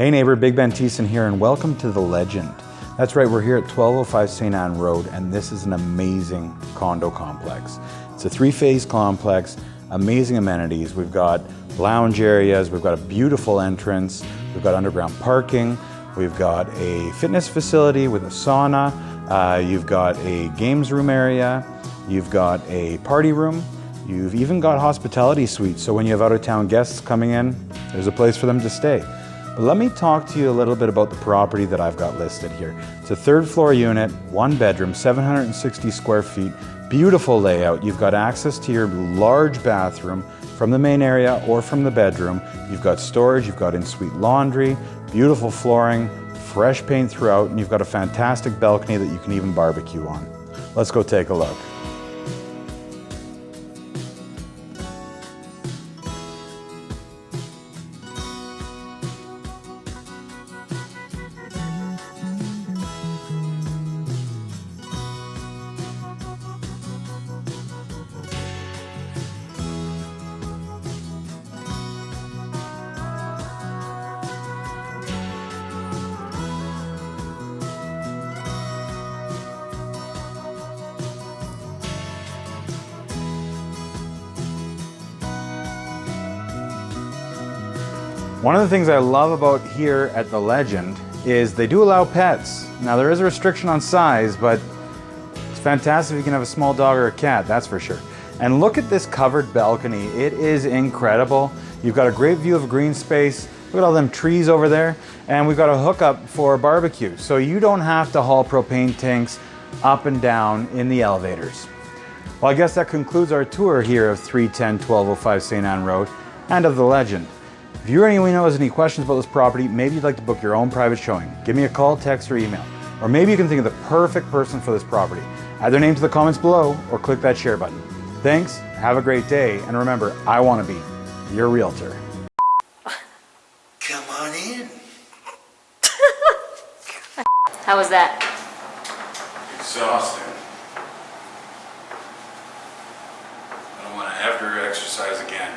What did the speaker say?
Hey neighbor, BigBen Thiessen here, and welcome to The Legend. That's right, we're here at 1205 St. Anne Road, and this is an amazing condo complex. It's a three-phase complex, amazing amenities. We've got lounge areas, we've got a beautiful entrance, we've got underground parking, we've got a fitness facility with a sauna, you've got a games room area, you've got a party room, you've even got hospitality suites, so when you have out-of-town guests coming in, there's a place for them to stay. But let me talk to you a little bit about the property that I've got listed here. It's a third floor unit, one bedroom, 760 square feet, beautiful layout. You've got access to your large bathroom from the main area or from the bedroom. You've got storage, you've got in-suite laundry, beautiful flooring, fresh paint throughout, and you've got a fantastic balcony that you can even barbecue on. Let's go take a look. One of the things I love about here at The Legend is they do allow pets. Now there is a restriction on size, but it's fantastic if you can have a small dog or a cat, that's for sure. And look at this covered balcony. It is incredible. You've got a great view of green space. Look at all them trees over there. And we've got a hookup for a barbecue. So you don't have to haul propane tanks up and down in the elevators. Well, I guess that concludes our tour here of 310 1205 St. Anne Road and of The Legend. If you or anyone knows any questions about this property, maybe you'd like to book your own private showing, give me a call, text, or email. Or maybe you can think of the perfect person for this property. Add their name to the comments below or click that share button. Thanks, have a great day, and remember, I want to be your realtor. Come on in. How was that? Exhausting. I don't want to ever exercise again.